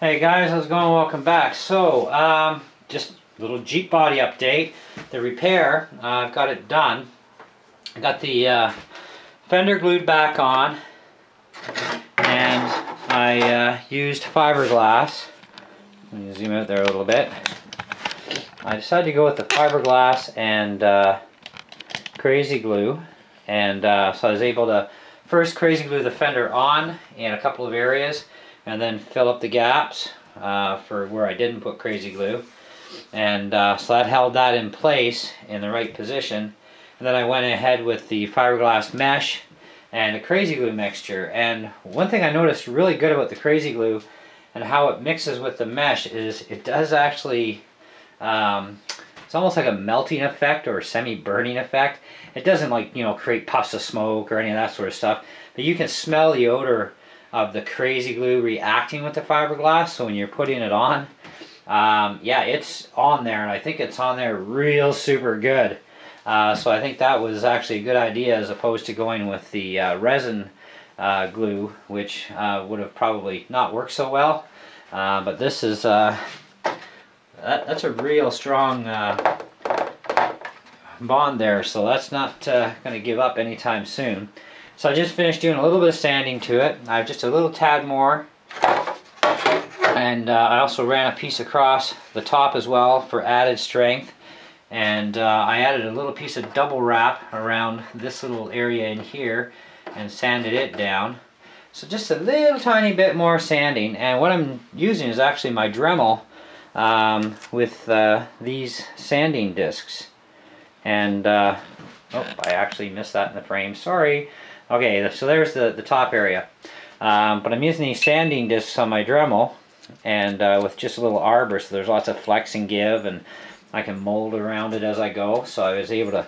Hey guys, how's it going? Welcome back. So, just a little Jeep body update. The repair, I've got it done. I got the fender glued back on, and I used fiberglass. Let me zoom out there a little bit. I decided to go with the fiberglass and crazy glue, and so I was able to first crazy glue the fender on in a couple of areas, and then fill up the gaps for where I didn't put crazy glue, and so that held that in place in the right position. And then I went ahead with the fiberglass mesh and a crazy glue mixture. And one thing I noticed really good about the crazy glue and how it mixes with the mesh is it does actually, it's almost like a melting effect or semi-burning effect. It doesn't, like, you know, create puffs of smoke or any of that sort of stuff, but you can smell the odor of the crazy glue reacting with the fiberglass. So when you're putting it on, yeah, it's on there, and I think it's on there real super good. So I think that was actually a good idea, as opposed to going with the resin glue, which would have probably not worked so well. But this is that's a real strong bond there, so that's not going to give up anytime soon. So I just finished doing a little bit of sanding to it. I have just a little tad more, and I also ran a piece across the top as well for added strength. And I added a little piece of double wrap around this little area in here and sanded it down. So just a little tiny bit more sanding, and what I'm using is actually my Dremel with these sanding discs. And oh, I actually missed that in the frame, sorry. Okay, so there's the top area. But I'm using these sanding discs on my Dremel, and with just a little arbor, so there's lots of flex and give, and I can mold around it as I go. So I was able to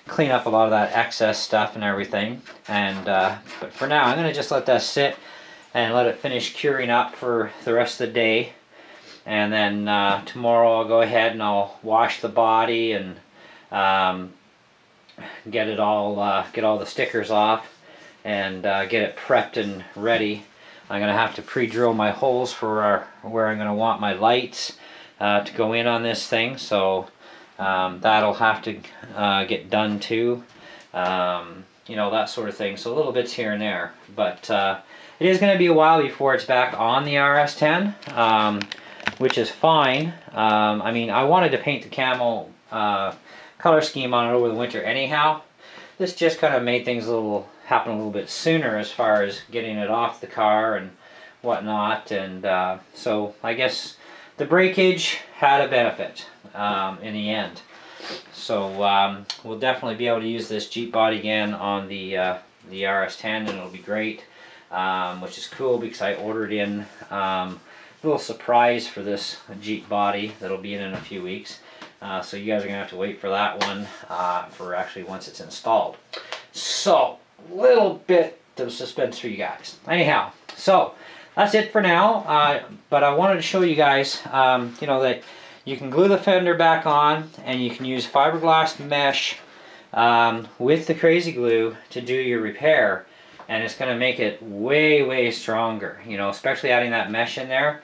clean up a lot of that excess stuff and everything. And but for now, I'm going to just let that sit and let it finish curing up for the rest of the day. And then tomorrow I'll go ahead and I'll wash the body and get all the stickers off and get it prepped and ready. I'm going to have to pre-drill my holes for where I'm going to want my lights to go in on this thing, so that'll have to get done too. You know, that sort of thing. So little bits here and there, but it is going to be a while before it's back on the RS10, which is fine. I mean, I wanted to paint the camel color scheme on it over the winter anyhow. This just kind of made things happen a little bit sooner as far as getting it off the car and whatnot, and so I guess the breakage had a benefit in the end. So we'll definitely be able to use this Jeep body again on the RS10, and it'll be great, which is cool because I ordered in a little surprise for this Jeep body that'll be in a few weeks. So you guys are going to have to wait for that one for actually once it's installed. So, little bit of suspense for you guys. Anyhow, so that's it for now. But I wanted to show you guys, you know, that you can glue the fender back on, and you can use fiberglass mesh with the crazy glue to do your repair, and it's going to make it way, way stronger. You know, especially adding that mesh in there.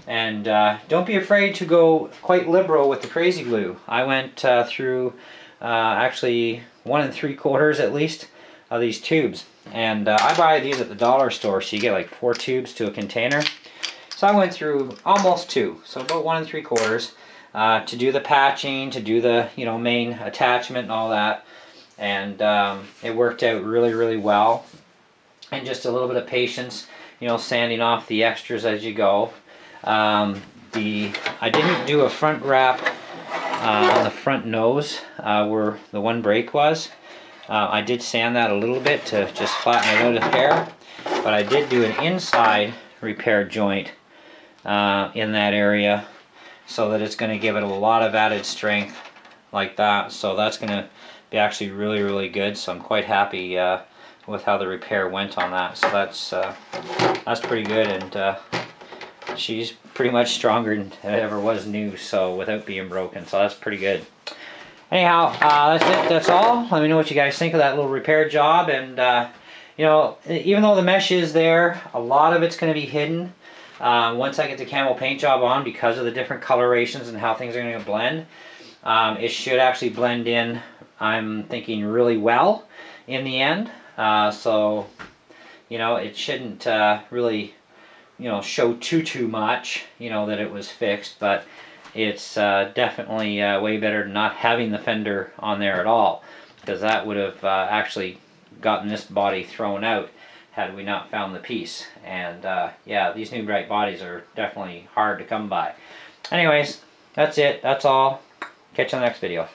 And don't be afraid to go quite liberal with the crazy glue. I went through actually 1 3/4 at least of these tubes, and I buy these at the dollar store, so you get like 4 tubes to a container. So I went through almost 2, so about 1 3/4 to do the patching, to do the, you know, main attachment and all that, and it worked out really, really well. And just a little bit of patience, you know, sanding off the extras as you go. I didn't do a front wrap on the front nose where the one brake was. I did sand that a little bit to just flatten it out a hair, but I did do an inside repair joint in that area, so that it's going to give it a lot of added strength like that. So that's going to be actually really, really good. So I'm quite happy with how the repair went on that. So that's pretty good, and she's pretty much stronger than it ever was new, so without being broken, so that's pretty good. Anyhow, that's it, that's all. Let me know what you guys think of that little repair job, and you know, even though the mesh is there, a lot of it's going to be hidden. Once I get the camo paint job on, because of the different colorations and how things are going to blend, it should actually blend in, I'm thinking, really well in the end. So, you know, it shouldn't really, you know, show too much, you know, that it was fixed, but it's definitely way better than not having the fender on there at all, because that would have actually gotten this body thrown out had we not found the piece. And yeah, these new bright bodies are definitely hard to come by. Anyways, that's it. That's all. Catch you on the next video.